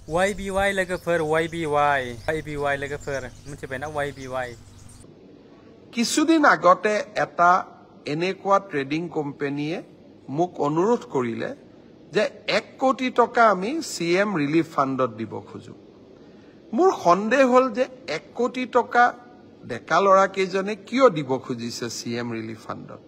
YBY लोगोफोर YBY लोगोफोर मिथिबायना YBY কিছুদিন আগতে এটা এনেকুৱা ট্ৰেডিং কোম্পানীয়ে মোক অনুৰোধ কৰিলে যে 1 কোটি টকা আমি সিএম ৰিলিফ ফাণ্ডত দিব খোজো মোৰ সন্দেহ হল যে 1 কোটি টকা ডেকা লৰা কেজনে কিয় দিব খুজিছে সিএম ৰিলিফ ফাণ্ডত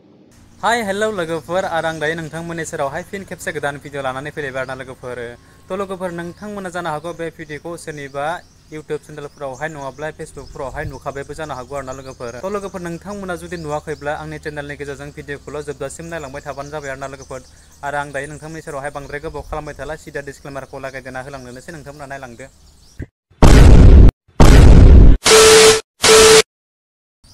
हाय हेलो लोगोफोर आरो आं दायो नोंथांमोननि सेरावहाय फिन खेबसे गोदान भिडिअ लानानै फैलायबाय आरोना लोगोफोर थ' लोगोफोर नोंथांमोना जानो हागौ बे भिडिअखौ सोरनिबा इउट्युब चेनेलफोरावहाय नङाब्ला फेसबुकफोरावहाय नुखाबायबो जानो हागौ आरोना लोगोफोर थ' लोगोफोर नोंथांमोना जुदि नुवाखैब्ला आंनि चेनेलनि गेजेरजों भिडिअखौल' जोबजासिम नायलांबाय थाबानो जाबाय आरोना लोगोफोर आरो आं दायो नोंथांमोननि सेरावहाय बांद्राय गोबाव खालामबाय थाला सिदा डिसक्लेमारखौ लागायदेना होलांनोसै नोंथांमोना नायलांदो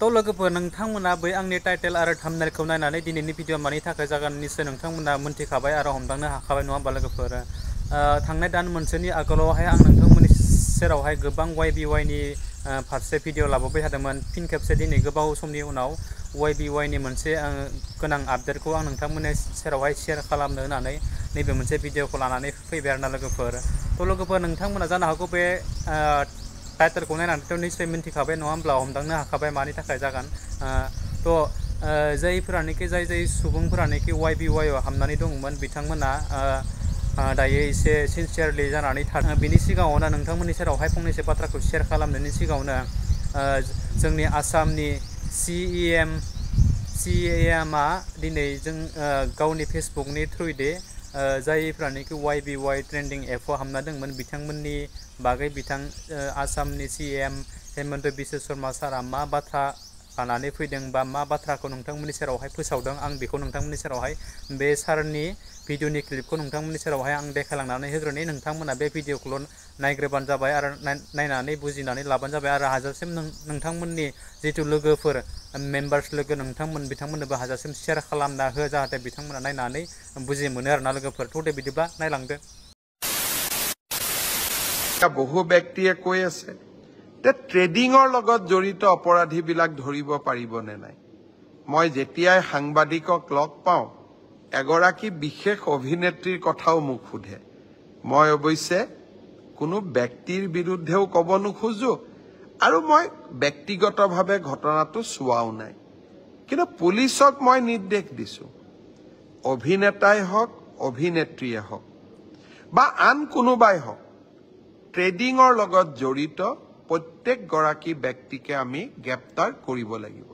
तो लोगोफोर नोंथांमोना बै आंनि टाइटेल आरो थाम्बनेलखौ नायनानै दिनैनि भिडिअ मानि थाखाय जागोन निश्चय नोंथांमोना मोनथिखाबाय आरो हमदांनो हाखाबाय नङा होमबा लोगोफोर थांनाय दान मोनसेनि आगोलावहाय आं नोंथांमोननि सेरावहाय गोबां YBY नि फारसे भिडिअ लाबोबाय थादोंमोन फिन खेबसे दिनै गोबाव समनि उनाव YBY नि मोनसे गोनां आपडेटखौ आं नोंथांमोननि सेरावहाय शेयार खालामनो होननानै नैबे मोनसे भिडिअखौ लानानै फैबाय आरोना लोगोफोर थ' लोगोफोर नोंथांमोना जानो हागौ बे टाइटेलखौ नायनानैथ' निश्चय मिन्थिखाबाय नङा होमब्ला हमदांनो हाखाबाय मानि थाखाय जागोन थ' जायफोरानोखि जाय सुबुंफोरानोखि YBY आव हाबनानै दंमोन बिथांमोना दायो एसे सिनसियारलि जानानै थादों बिनि सिगाङावनो नोंथांमोननि सेरावहाय फंनैसो बाथ्राखौ शेयार खालामनायनि सिगाङावनो जोंनि आसामनि CEM आ दिनै जों गावनि फेसबुकनि थ्रुयै जायफ्रानोखि YBY ट्रेन्डिं एपआव हाबना दंमोन बिथांमोननि बागै आसामनि CEM हेमन्त बिश्व शर्मा सारा मा बाथ्रा लानानै फैदों बा मा बाथ्राखौ नोंथांमोननि सेरावहाय फोसावदों आं बेखौ नोंथांमोननि सेरावहाय बे सारनि भिडिअनि क्लिपखौ नोंथांमोननि सेरावहाय आं देखायलांनानै होग्रोनि नोंथांमोना बे भिडिअखौल' नायग्रोबानो जाबाय आरो नायनानै बुजिनानै लाबानो जाबाय आरो हाजासिम नोंथांमोननि जिथु लोगोफोर मेम्बार्स लोगो बिथांमोननोबो हाजासिम शेयार खालामना हो जाहाथे बिथांमोना नायनानै बुजि मोनो आरोना लोगोफोर थ' दे बिदिब्ला नायलांदो বহু ব্যক্তিয়ে কৈ আছে যে ট্ৰেডিংৰ লগত জড়িত অপৰাধীবিলাক ধৰিব পাৰিবনে নাই মই যেতিয়াই সাংবাদিকক লগ পাওঁ এগৰাকী বিশেষ অভিনেত্ৰীৰ কথাও মোক সোধে মই অৱশ্যে কোনো ব্যক্তিৰ বিৰুদ্ধেও ক'ব নোখোজো আৰু মই ব্যক্তিগতভাৱে ঘটনাটো চোৱাও নাই কিন্তু পুলিচক মই নিৰ্দেশ দিছো অভিনেতাই হওক অভিনেত্ৰীয়ে হওক বা আন কোনোবাই হওক ট্ৰেডিংৰ লগত জড়িত প্ৰত্যেক গৰাকী ব্যক্তিকে আমি গ্ৰেপ্তাৰ কৰিব লাগিব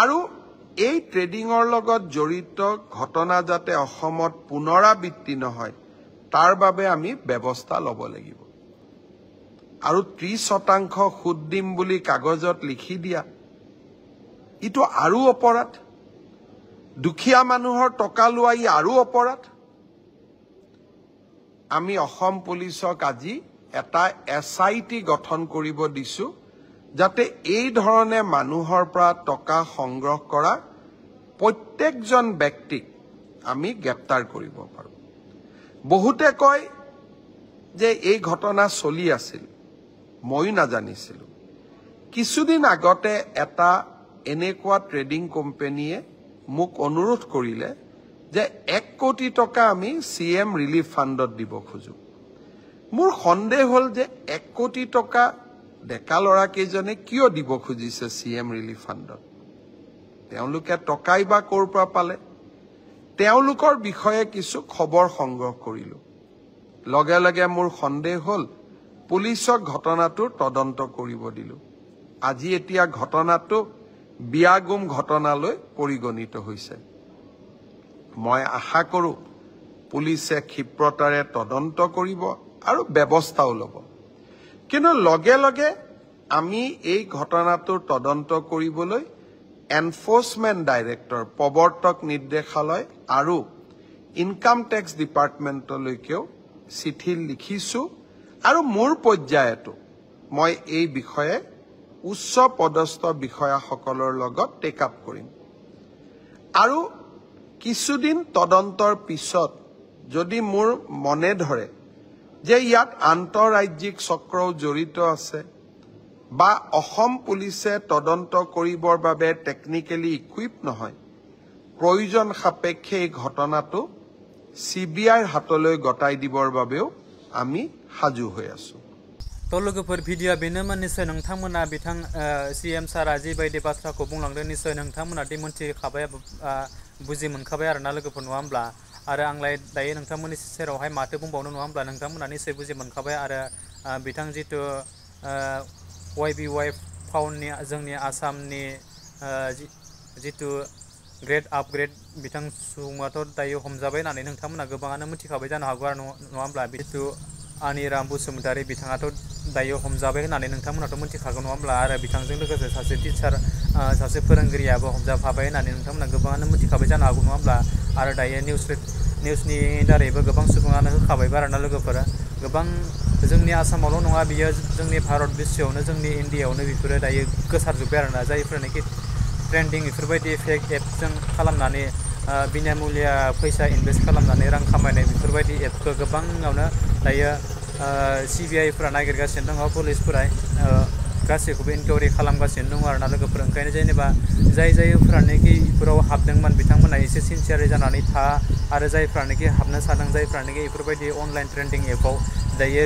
আৰু এই ট্ৰেডিংৰ লগত জড়িত ঘটনা যাতে অসমত পুনৰাবৃত্তি নহয় তাৰ বাবে আমি ব্যৱস্থা ল'ব লাগিব আৰু 30% সুদ দিম বুলি কাগজত লিখি দিয়া ইটো আৰু অপৰাধ দুখীয়া মানুহৰ টকা লোৱা ই আৰু অপৰাধ আমি অসম পুলিচক আজি এটা SIT গঠন কৰিব দিছো যাতে এই ধৰণে মানুহৰ পৰা টকা সংগ্ৰহ কৰা প্ৰত্যেকজন ব্যক্তিক আমি গ্ৰেপ্তাৰ কৰিব পাৰো বহুতে কয় যে এই ঘটনা চলি আছিল মই নাজানিছিলো কিছুদিন আগতে এটা এনেকুৱা ট্ৰেডিং কোম্পানীয়ে মোক অনুৰোধ কৰিলে যে 1 কোটি টকা আমি সিএম ৰিলিফ ফাণ্ডত দিব খোজো মোৰ সন্দেহ হল যে 1 কোটি টকা ডেকা লৰা কেজনে কিয় দিব খুজিছে সিএম ৰিলিফ ফাণ্ডত তেওঁলোকে টকাই বা ক'ৰ পৰা পালে তেওঁলোকৰ বিষয়ে কিছু খবৰ সংগ্ৰহ কৰিলো লগে লগে মোৰ সন্দেহ হল পুলিচক ঘটনাটোৰ তদন্ত কৰিব দিলো আজি এতিয়া ঘটনাটো বিয়াগুম ঘটনালৈ পৰিগণিত হৈছে মই আশা কৰো পুলিচে ক্ষিপ্ৰতাৰে তদন্ত কৰিব আৰু ব্যৱস্থাও ল'ব কিন্তু লগে লগে আমি এই ঘটনাটোৰ তদন্ত কৰিবলৈ এনফোৰ্সমেন্ট ডাইৰেক্টৰ প্ৰবৰ্তক নিৰ্দেশালয় আৰু ইনকাম টেক্স ডিপাৰ্টমেণ্টলৈকেও চিঠি লিখিছো আৰু মোৰ পৰ্যায়তো মই এই বিষয়ে উচ্চ পদস্থ বিষয়াসকলৰ লগত টেক আপ কৰিম আৰু কিছুদিন তদন্তৰ পিছত যদি মোৰ মনে ধৰে যে ইয়াত আন্তঃৰাজ্যিক চক্ৰও জড়িত আছে বা অসম পুলিচে তদন্ত কৰিবৰ বাবে টেকনিক্যালি ইকুইপ নহয় প্ৰয়োজন সাপেক্ষে এই ঘটনাটো CBIৰ হাতলৈ গটাই দিবৰ বাবেও আমি সাজু হৈ আছো। तो लोगोफोर भिडिअ बेनोमोन निश्चय नोंथांमोना बिथां CM सारा जिबायदि बाथ्राखौ बुंलांदों निश्चय नोंथांमोना दि मोनथिखाबाय बुजि मोनखाबाय आरोना लोगोफोर नङा होमब्ला आरो आंलाय दायो नोंथांमोननि सेरावहाय माथो बुंबावनो नङा होमब्ला नोंथांमोना निश्चय बुजि मोनखाबाय आरो बिथां जितु YBY फाउन्डनि जोंनि आसामनि जितु ग्रेड आपग्रेड बिथां सुबुङाथ' दायो हमजाबाय होननानै नोंथांमोना गोबाङानो मिथिखाबाय जानो हागौ आरो नङा होमब्ला जितु आनिराम बसुमतारी बिथाङाथ' दायो हमजाबाय होननानै नोंथांमोनाथ' मिथिखागौ नङा होमब्ला आरो बिथांजों लोगोसे सासे टिचार सासे फोरोंगिरियाबो हमजाफाबाय होननानै नोंथांमोना गोबाङानो मिथिखाबाय जानो हागौ नङा होमब्ला आरो दायो निउसनि दारैबो गोबां सुबुङानो होखाबायबो आरोना लोगोफोरा गोबां जोंनि आसामावल' नङा बियो जोंनि भारत बिश्वआवनो जोंनि इण्डियाआवनो बेफोरो दायो गोसारजोब्बाय आरोना जायफोरनाखि ट्रेन्डिं बेफोरबायदि फेक एपजों खालामनानै बिनामुलिया फैसा इनभेस्ट खालामनानै रां खामायनाय बेफोरबायदि एपखौ गोबाङावनो दायो CBIफोरा नागिरगासिनो दङ पुलिसफोरा गासैखौबो इनकुवारि खालामगासिनो दङ आरोना लोगोफोर ओंखायनो जेनेबा जायफोरानोखि बेफोराव हाबदोंमोन बिथांमोना एसे सिनसियारै जानानै था आरो जायफ्रानोखि हाबनो सानदों जायफ्रानोखि बेफोरबायदि अनलाइन ट्रेन्डिं एपआव दायो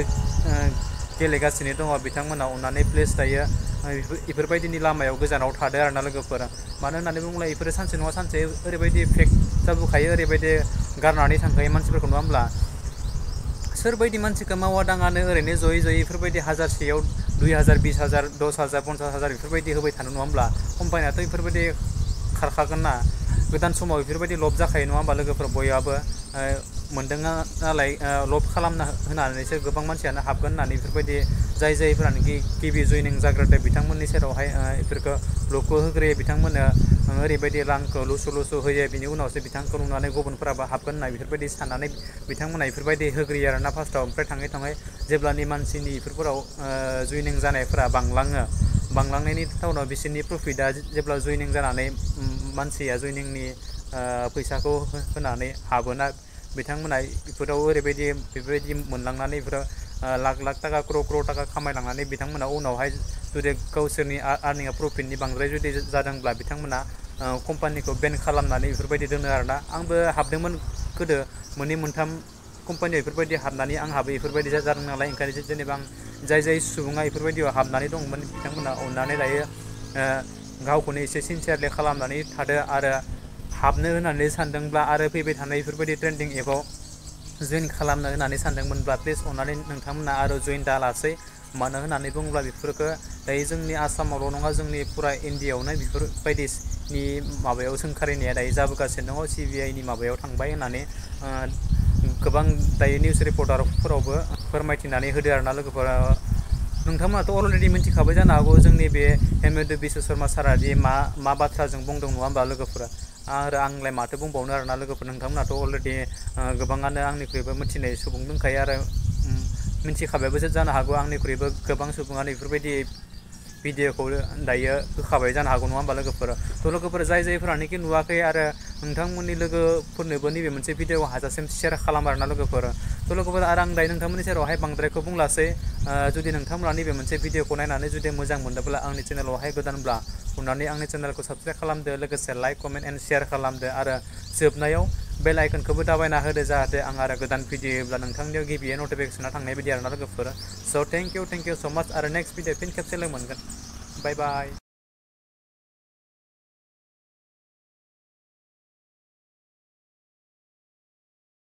गेलेगासिनो दङ बिथांमोना अननानै प्लिज दायो बेफोरबायदिनि लामायाव गोजानाव थादो आरोना लोगोफोर मानो होननानै बुङोब्ला बेफोरो सानसे नङा सानसे ओरैबायदि फेक जाबोखायो ओरैबायदि गारनानै थांखायो मानसिफोरखौ नङा होमब्ला सोरबायदि मानसिखौ मावा दाङानो ओरैनो जयै बेफोरबायदि हाजारसेयाव 2000 20,000 10,000 50,000 बेफोरबायदि होबाय थानो नङा होमब्ला कम्पानियाथ' बेफोरबायदि खारखागोन ना गोदान समाव बेफोरबायदि लब जाखायो नङा होमबा लोगोफोर बयहाबो मोनदों नालाय लब खालामना होनानैसो गोबां मानसियानो हाबगोन होननानै बेफोरबायदि जायफोरानोखि गिबि जयनिं जाग्रोदो बिथांमोननि सेरावहाय बेफोरखौ लबखौ होग्रोयो बिथांमोननो ओरैबायदि रांखौ लुसु होयो बिनि उनावसो बिथांखौ नुनानै गुबुनफोराबो हाबगोन होनना बेफोरबायदि साननानै बिथांमोना बेफोरबायदि होग्रोयो आरोना फार्स्टआव ओमफ्राय थाङै थाङै जेब्लानि मानसिनि बेफोरफोराव जयनिं जानायफोरा बांलांनायनि टाउनाव बिसोरनि प्रफिटआ जेब्ला जयनिं जानानै मानसिया जयनिंनि फैसाखौ होनानै हाबोना बिथांमोना बेफोराव बेफोरबायदि मोनलांनानै बेफोराव लाख थाखा क्रर थाखा खामायलांनानै बिथांमोना उनावहाय जुदि गावसोरनि आर्निंआ प्रफिटनि बांद्राय जुदि जादोंब्ला बिथांमोना कम्पानिखौ बेन खालामनानै बेफोरबायदि दोनो आरोना आंबो हाबदोंमोन गोदो मोननै मोनथाम कम्पानियाव बेफोरबायदि हाबनानै आंहाबो बेफोरबायदि जादों नालाय ओंखायनो जेनेबा आं जाय सुबुङा बेफोरबायदियाव हाबनानै दंमोन बिथांमोना अननानै दायो गावखौनो एसे सिनसियारलि खालामनानै थादो आरो हाबनो होननानै सानदोंब्ला आरो फैबाय थानाय बेफोरबायदि ट्रेन्डिं एपआव जइन खालामनो होननानै सानदोंमोनब्ला प्लिज अननानै नोंथांमोना आरो जइन दालासै मानो होननानै बुङोब्ला बेफोरखौ दायो जोंनि आसामावल' नङा जोंनि फुरा इण्डियाआवनो बेफोरबायदिनि माबायाव सोंखारिनाया दायो जाबोगासिनो दङ CBIनि माबायाव थांबाय होननानै गोबां दायो निउस रिपर्टारफोरावबो फोरमायथिनानै होदो आरोना लोगोफोरा नोंथांमोनाथ' अलरेडि मिथिखाबाय जानो हागौ जोंनि बे हेमन्त बिश्व शर्मा सारादि मा बाथ्राजों बुंदों नङा होमबा लोगोफोरा आरो आंलाय माथो बुंबावनो आरोना लोगोफोर नोंथांमोनाथ' अलरेडि गोबाङानो आंनिख्रुइबो मिथिनाय सुबुं दंखायो आरो मिथिखाबायबो जानो हागौ आंनिख्रुइबो गोबां सुबुङानो बेफोरबायदि भिडिअखौ दायो होखाबाय जानो हागौ नङा होमबा लोगोफोर थ' लोगोफोर जायफोरानोखि नुवाखै आरो नोंथांमोननि लोगोफोरनोबो नैबे मोनसे भिडिअ हाजासिम शेयार खालाम आरोना लोगोफोर थ' लोगोफोर आरो आं दायो नोंथांमोननि सेरावहाय बांद्रायखौ बुंलासै जुदि नोंथांमोना नैबे मोनसे भिडिअखौ नायनानै जुदि मोजां मोनदोंब्ला आंनि चेनेलावहाय गोदानब्ला अननानै आंनि चेनेलखौ साबसक्राइब खालामदो लोगोसे लाइक कमेन्ट एन्ड शेयार खालामदो आरो जोबनायाव बेल आइकनखौबो दाबायना होदो जाहाथे आं आरो गोदान भिडिअ होयोब्ला नोंथांनियाव गिबियै नटिफिकेसना थांनाय बायदि आरोना लोगोफोर स' थेंक इउ स' माच आरो नेक्स्ट भिडिअ फिन खेबसे लोगो मोनगोन बाय बाय